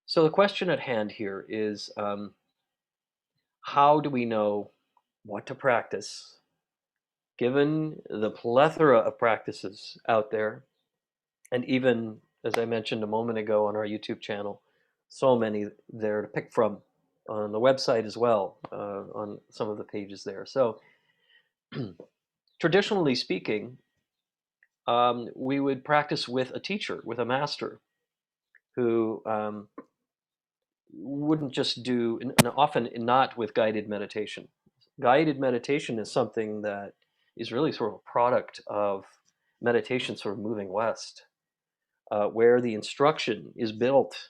So the question at hand here is, how do we know what to practice, given the plethora of practices out there, and even, as I mentioned a moment ago on our YouTube channel, so many there to pick from on the website as well, on some of the pages there. So traditionally speaking, we would practice with a teacher, with a master, who wouldn't just do, and often not with guided meditation. Guided meditation is something that is really sort of a product of meditation sort of moving west, where the instruction is built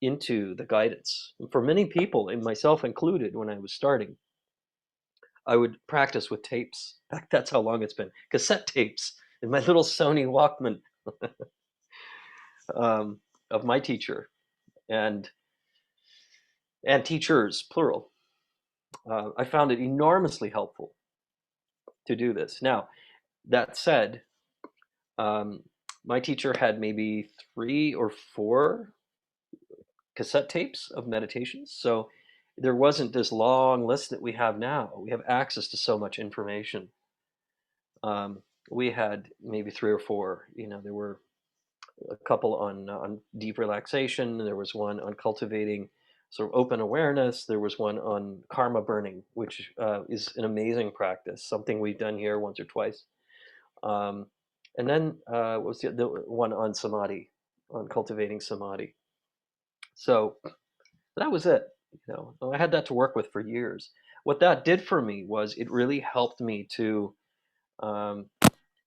into the guidance. And for many people, and myself included, when I was starting, I would practice with tapes. In fact, that's how long it's been. Cassette tapes in my little Sony Walkman, of my teacher and teachers, plural. I found it enormously helpful to do this. Now, that said, um, my teacher had maybe 3 or 4 cassette tapes of meditations. So there wasn't this long list that we have now. We have access to so much information. Um, we had maybe 3 or 4. There were a couple on deep relaxation. There was one on cultivating sort of open awareness. There was one on karma burning, which is an amazing practice, something we've done here once or twice. Um, and then what was the one on samadhi, on cultivating samadhi. So that was it. I had that to work with for years. What that did for me was it really helped me to um,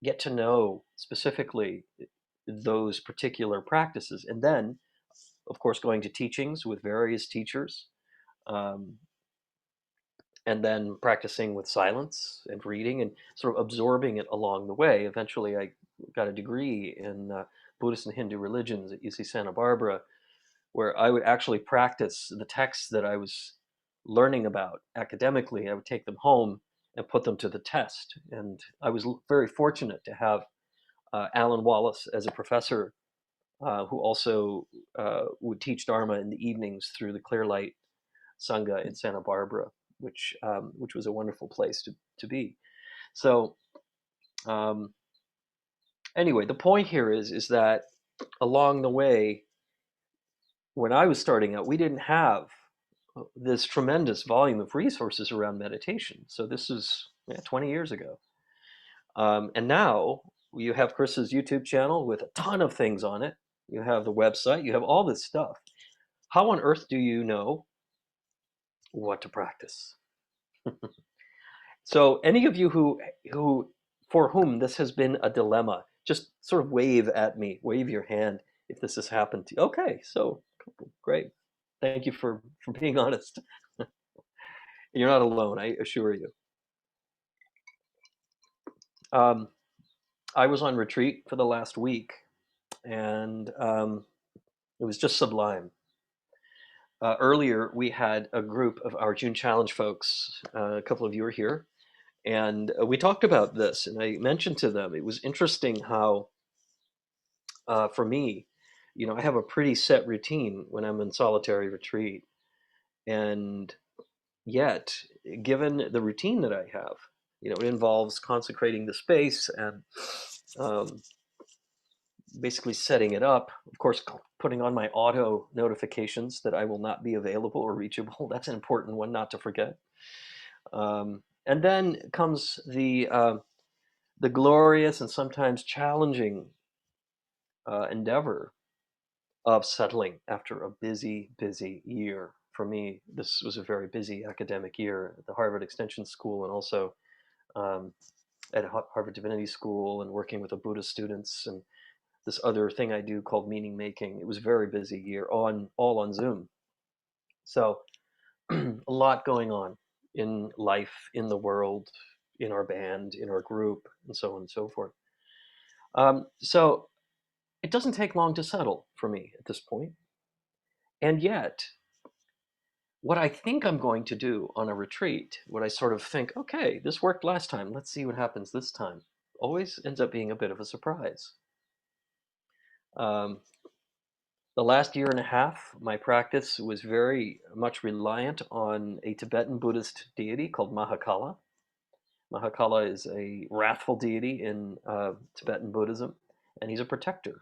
get to know specifically those particular practices. And then, of course, going to teachings with various teachers, um, and then practicing with silence and reading and sort of absorbing it along the way. Eventually, I got a degree in Buddhist and Hindu religions at UC Santa Barbara, where I would actually practice the texts that I was learning about academically. I would take them home and put them to the test. And I was very fortunate to have Alan Wallace as a professor, who also would teach Dharma in the evenings through the Clear Light Sangha in Santa Barbara, which was a wonderful place to be. So um, anyway, the point here is that along the way, when I was starting out, we didn't have this tremendous volume of resources around meditation. So this is 20 years ago. And now you have Chris's YouTube channel with a ton of things on it. You have the website, you have all this stuff. How on earth do you know what to practice? So any of you who for whom this has been a dilemma, just sort of wave at me, wave your hand if this has happened to you. Okay, so great. Thank you for being honest. You're not alone, I assure you. Um, I was on retreat for the last week, and it was just sublime. Earlier, we had a group of our June Challenge folks. A couple of you are here, and we talked about this. And I mentioned to them it was interesting how, for me, I have a pretty set routine when I'm in solitary retreat, and yet, given the routine that I have, it involves consecrating the space and um, basically setting it up. Of course, putting on my auto notifications that I will not be available or reachable. That's an important one not to forget. And then comes the glorious and sometimes challenging endeavor of settling after a busy, busy year. For me, this was a very busy academic year at the Harvard Extension School, and also um, at Harvard Divinity School, and working with the Buddhist students, and this other thing I do called meaning making. It was a very busy year, all on Zoom. So a lot going on in life, in the world, in our band, in our group, and so on and so forth. So it doesn't take long to settle for me at this point. And yet, what I think I'm going to do on a retreat, what I sort of think, okay, this worked last time, let's see what happens this time, always ends up being a bit of a surprise. Um, The last year and a half, my practice was very much reliant on a Tibetan Buddhist deity called Mahakala. Mahakala is a wrathful deity in Tibetan Buddhism, and he's a protector.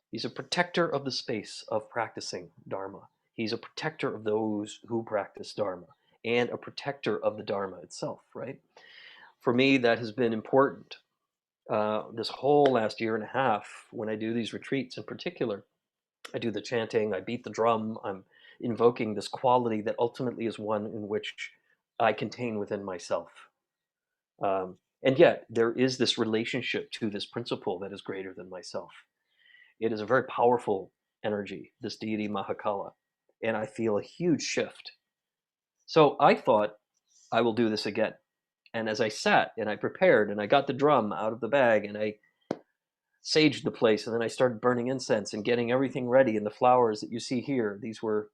He's a protector of the space of practicing Dharma. He's a protector of those who practice Dharma and a protector of the Dharma itself, right? For me, that has been important. This whole last year and a half, when I do these retreats in particular, I do the chanting, I beat the drum, I'm invoking this quality that ultimately is one in which I contain within myself. And yet, there is this relationship to this principle that is greater than myself. It is a very powerful energy, this deity Mahakala, and I feel a huge shift. So I thought I will do this again. And as I sat and I prepared and I got the drum out of the bag and I saged the place and then I started burning incense and getting everything ready, and the flowers that you see here, these were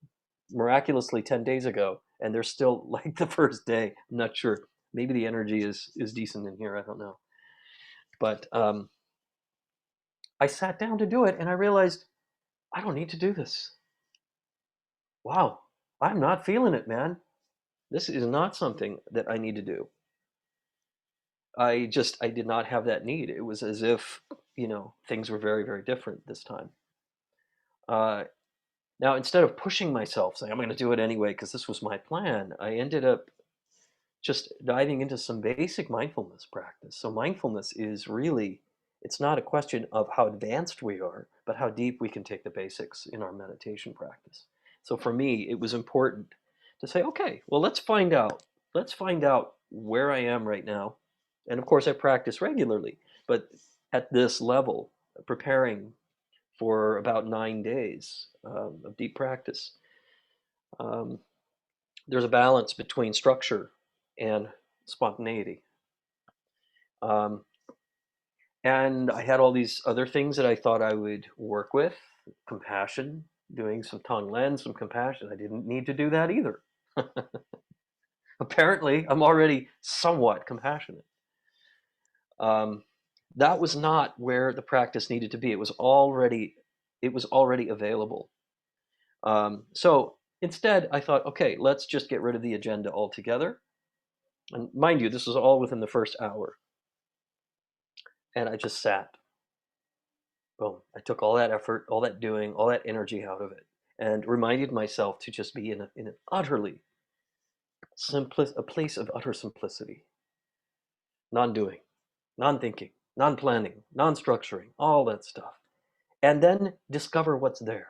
miraculously 10 days ago and they're still like the first day. I'm not sure. Maybe the energy is decent in here. I don't know. But I sat down to do it and I realized I don't need to do this. Wow, I'm not feeling it, man. This is not something that I need to do. I did not have that need. It was as if, things were very, very different this time. Uh, Now, instead of pushing myself, saying, I'm going to do it anyway because this was my plan, I ended up just diving into some basic mindfulness practice. So, mindfulness is really, it's not a question of how advanced we are, but how deep we can take the basics in our meditation practice. So, for me, it was important to say, okay, well, let's find out. Let's find out where I am right now. And of course, I practice regularly, but at this level, preparing for about 9 days of deep practice. Um, there's a balance between structure and spontaneity. Um, and I had all these other things that I thought I would work with: compassion, doing some Tonglen, some compassion. I didn't need to do that either. Apparently, I'm already somewhat compassionate. Um, that was not where the practice needed to be. It was already available. So instead, I thought, okay, let's just get rid of the agenda altogether. And mind you, this was all within the first hour. And I just sat. Boom. I took all that effort, all that doing, all that energy out of it, and reminded myself to just be in an utterly a place of utter simplicity, non-doing, non-thinking, non-planning, non-structuring, all that stuff. And then discover what's there.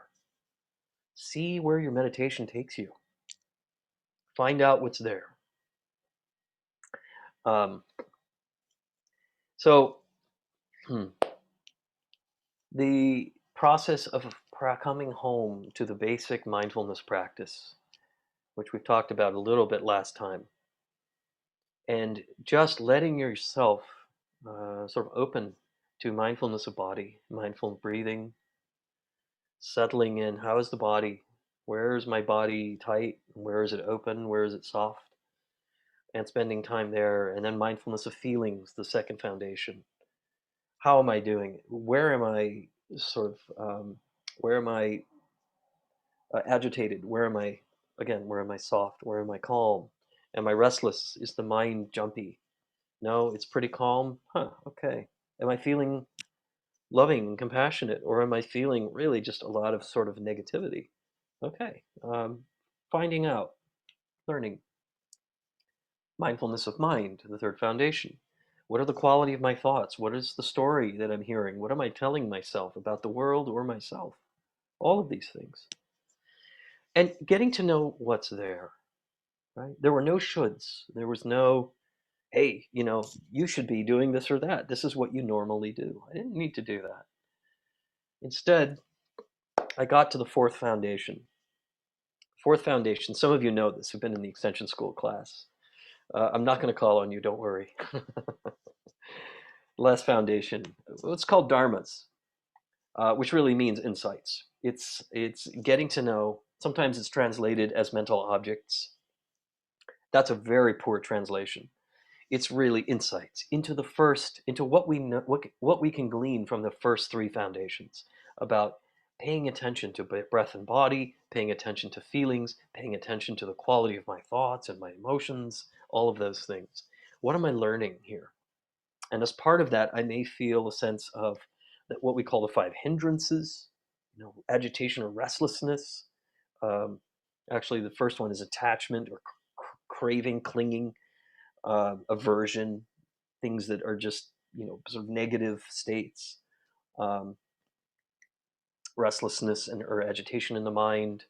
See where your meditation takes you. Find out what's there. Um, so the process of coming home to the basic mindfulness practice, which we've talked about a little bit last time, and just letting yourself sort of open to mindfulness of body, mindful breathing, settling in. How is the body? Where is my body tight? Where is it open? Where is it soft? And spending time there. And then mindfulness of feelings, the second foundation. How am I doing? Where am I where am I agitated? Where am I soft? Where am I calm? Am I restless? Is the mind jumpy? No, it's pretty calm. Huh, okay. Am I feeling loving and compassionate, or am I feeling really just a lot of sort of negativity? Okay. Finding out, learning. Mindfulness of mind, the third foundation. What are the quality of my thoughts? What is the story that I'm hearing? What am I telling myself about the world or myself? All of these things. And getting to know what's there, right? There were no shoulds. There was no, hey, you should be doing this or that. This is what you normally do. I didn't need to do that. Instead, I got to the fourth foundation. Fourth foundation, some of you know this, who've been in the extension school class. I'm not going to call on you, don't worry. Last foundation, it's called dharmas, which really means insights. It's getting to know. Sometimes it's translated as mental objects. That's a very poor translation. It's really insights into what we know, what we can glean from the first three foundations about paying attention to breath and body, paying attention to feelings, paying attention to the quality of my thoughts and my emotions, all of those things. What am I learning here? And as part of that, I may feel a sense of that what we call the five hindrances, agitation or restlessness. Um, Actually, the first one is attachment or craving, clinging, aversion, things that are just sort of negative states. Um, Restlessness and or agitation in the mind,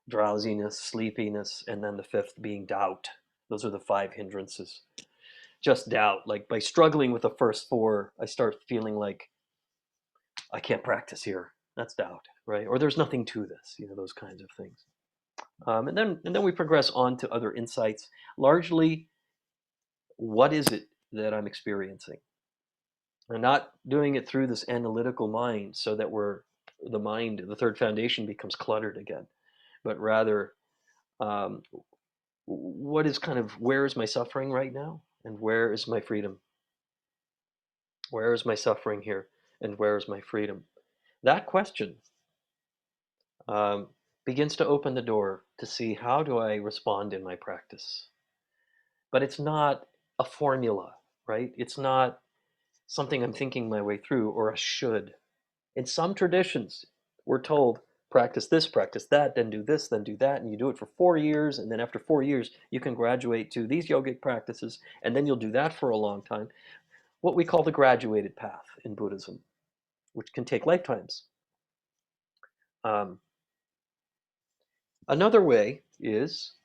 drowsiness, sleepiness, and then the fifth being doubt. Those are the five hindrances. Just doubt. Like by struggling with the first four, I start feeling like I can't practice here. That's doubt, right? Or there's nothing to this, those kinds of things. And then we progress on to other insights. Largely, what is it that I'm experiencing? I'm not doing it through this analytical mind so that the mind, the third foundation, becomes cluttered again, but rather, um, what is where is my suffering right now, and where is my freedom? Where is my suffering here, and where is my freedom? That question um, begins to open the door to see how do I respond in my practice. But it's not a formula, right? It's not something I'm thinking my way through or a should. In some traditions, we're told practice this, practice that, then do this, then do that, and you do it for 4 years, and then after 4 years, you can graduate to these yogic practices, and then you'll do that for a long time. What we call the graduated path in Buddhism, which can take lifetimes. Um, Another way is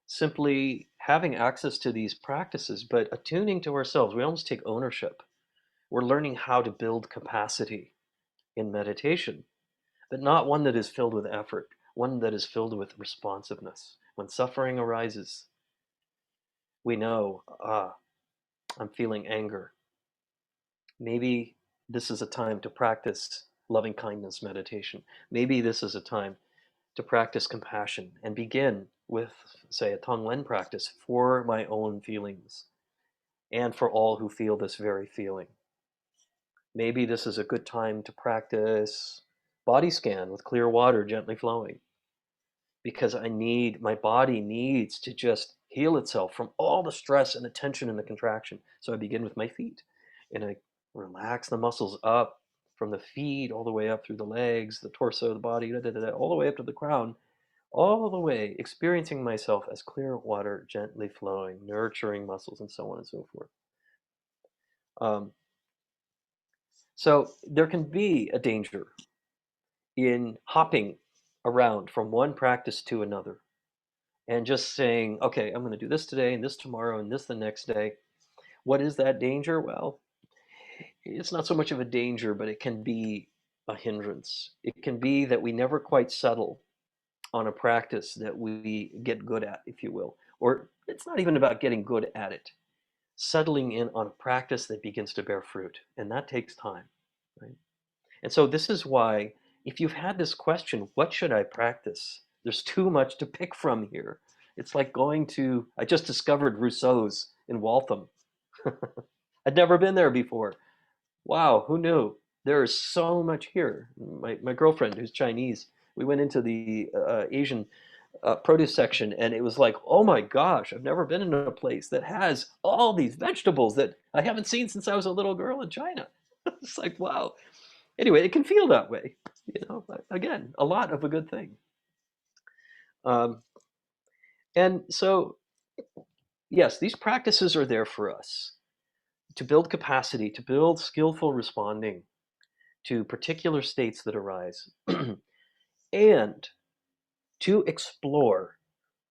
simply having access to these practices, but attuning to ourselves. We almost take ownership. We're learning how to build capacity in meditation, but not one that is filled with effort, one that is filled with responsiveness. When suffering arises, we know, I'm feeling anger. Maybe this is a time to practice loving kindness meditation. Maybe this is a time to practice compassion and begin with, say, a Tonglen practice for my own feelings and for all who feel this very feeling. Maybe this is a good time to practice body scan with clear water gently flowing because my body needs to just heal itself from all the stress and the tension and the contraction. So I begin with my feet and I relax the muscles up from the feet all the way up through the legs, the torso, the body, all the way up to the crown, all the way experiencing myself as clear water gently flowing, nurturing muscles, and so on and so forth. Um, so there can be a danger in hopping around from one practice to another and just saying, okay, I'm going to do this today and this tomorrow and this the next day. What is that danger? Well, it's not so much of a danger, but it can be a hindrance. It can be that we never quite settle on a practice that we get good at, if you will. Or it's not even about getting good at it, settling in on a practice that begins to bear fruit. And that takes time, right? And so this is why, if you've had this question, what should I practice? There's too much to pick from here. It's like I just discovered Rousseau's in Waltham. I'd never been there before. Wow, who knew? There is so much here. My girlfriend, who's Chinese, we went into the Asian produce section, and it was like, oh my gosh, I've never been in a place that has all these vegetables that I haven't seen since I was a little girl in China. It's like, wow. Anyway, it can feel that way. Again, a lot of a good thing. Um, and so, yes, these practices are there for us to build capacity, to build skillful responding to particular states that arise, and to explore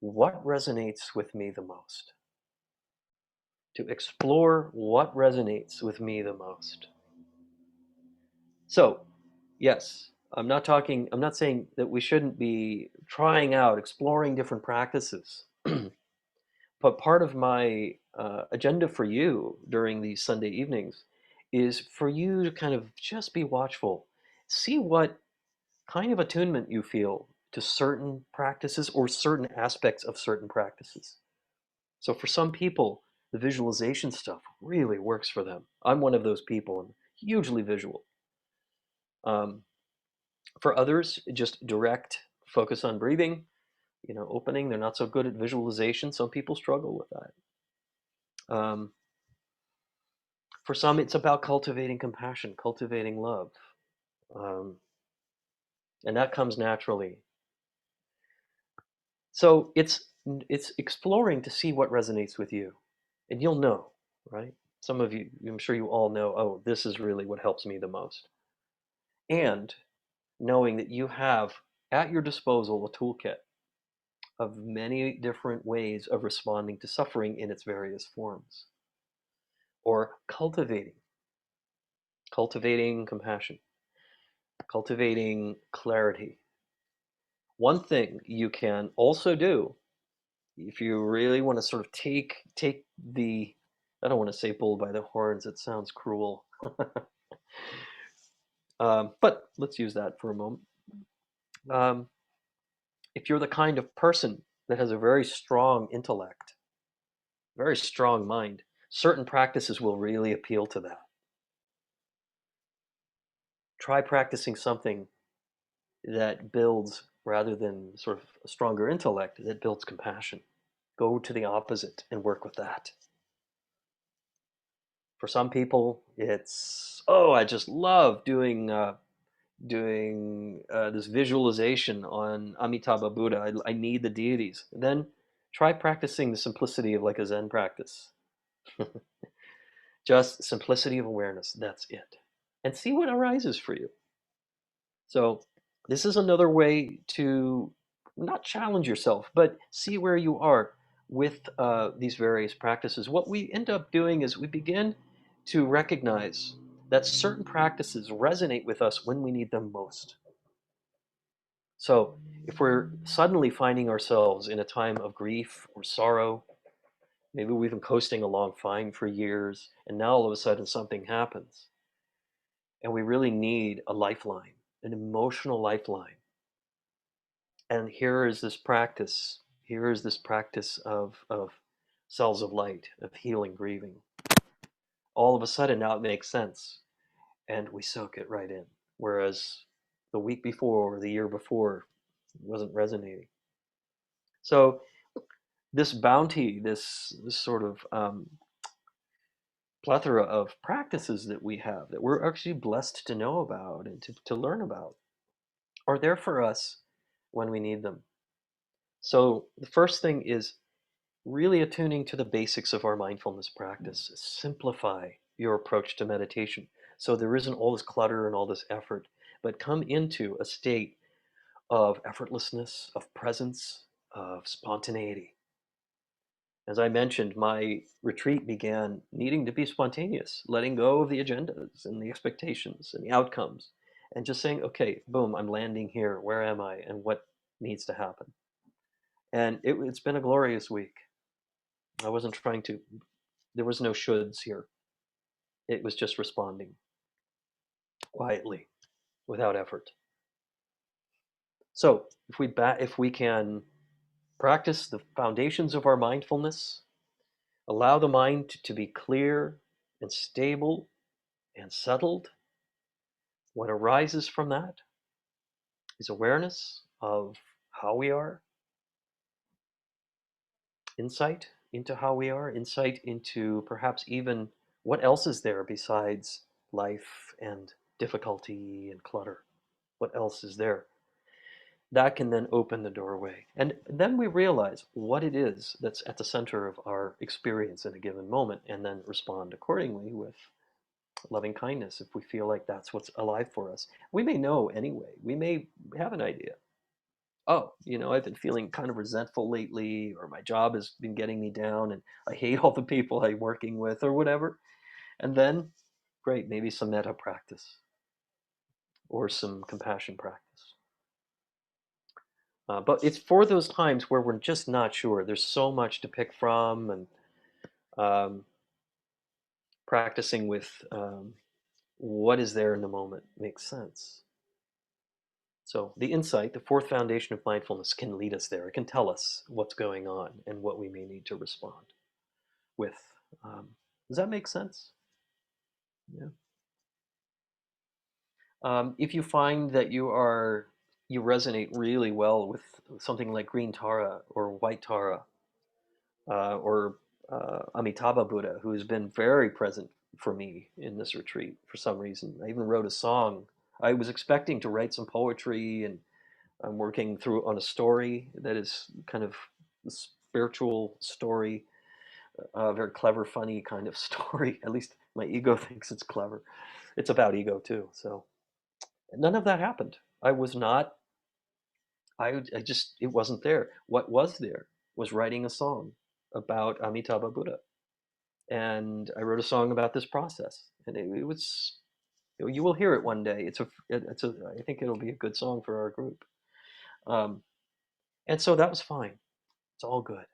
what resonates with me the most. To explore what resonates with me the most. So, yes, I'm not saying that we shouldn't be trying out, exploring different practices. But part of my agenda for you during these Sunday evenings is for you to kind of just be watchful, see what kind of attunement you feel to certain practices or certain aspects of certain practices. So for some people, the visualization stuff really works for them. I'm one of those people. I'm hugely visual. Um, For others, just direct focus on breathing, opening. They're not so good at visualization. Some people struggle with that. For some, it's about cultivating compassion, cultivating love. Um, and that comes naturally. So it's exploring to see what resonates with you, and you'll know, right? Some of you, I'm sure you all know, oh, this is really what helps me the most. And knowing that you have at your disposal a toolkit of many different ways of responding to suffering in its various forms, or cultivating compassion, cultivating clarity. One thing you can also do, if you really want to sort of take the, I don't want to say bull by the horns, it sounds cruel. But let's use that for a moment. Um, if you're the kind of person that has a very strong intellect, very strong mind, certain practices will really appeal to that. Try practicing something that builds, rather than sort of a stronger intellect, that builds compassion. Go to the opposite and work with that. For some people, it's, oh, I just love doing this visualization on Amitabha Buddha. I need the deities. And then try practicing the simplicity of like a Zen practice. Just simplicity of awareness. That's it. And see what arises for you. So this is another way to not challenge yourself, but see where you are with these various practices. What we end up doing is we begin to recognize that certain practices resonate with us when we need them most. So if we're suddenly finding ourselves in a time of grief or sorrow, maybe we've been coasting along fine for years, and now all of a sudden something happens, and we really need a lifeline, an emotional lifeline. And here is this practice of cells of light, of healing, grieving. All of a sudden now it makes sense, and we soak it right in. Whereas the week before or the year before it wasn't resonating. So this bounty, this sort of plethora of practices that we have that we're actually blessed to know about and to learn about are there for us when we need them. So the first thing is really attuning to the basics of our mindfulness practice. Simplify your approach to meditation so there isn't all this clutter and all this effort, but come into a state of effortlessness, of presence, of spontaneity. As I mentioned, my retreat began needing to be spontaneous, letting go of the agendas and the expectations and the outcomes, and just saying, okay, boom, I'm landing here. Where am I? And what needs to happen? And it's been a glorious week. I wasn't trying to, there was no shoulds here. It was just responding quietly, without effort. So if we can practice the foundations of our mindfulness, allow the mind to be clear and stable and settled, what arises from that is awareness of how we are, insight into how we are, insight into perhaps even what else is there besides life and difficulty and clutter. What else is there? That can then open the doorway. And then we realize what it is that's at the center of our experience in a given moment, and then respond accordingly with loving kindness if we feel like that's what's alive for us. We may know anyway, we may have an idea. Oh, I've been feeling kind of resentful lately, or my job has been getting me down, and I hate all the people I'm working with, or whatever. And then, great, maybe some metta practice or some compassion practice. But it's for those times where we're just not sure. There's so much to pick from, and um, practicing with what is there in the moment makes sense. So the insight, the fourth foundation of mindfulness, can lead us there. It can tell us what's going on and what we may need to respond with. Does that make sense? Yeah. If you find that you resonate really well with something like green Tara or white Tara, or Amitabha Buddha, who has been very present for me in this retreat for some reason. I even wrote a song. I was expecting to write some poetry, and I'm working through on a story that is kind of a spiritual story, a very clever, funny kind of story. At least my ego thinks it's clever. It's about ego too. So none of that happened. I was not. I just it wasn't there. What was there was writing a song about Amitabha Buddha, and I wrote a song about this process, and it was. You will hear it one day. It's a. I think it'll be a good song for our group. Um, and so that was fine. It's all good.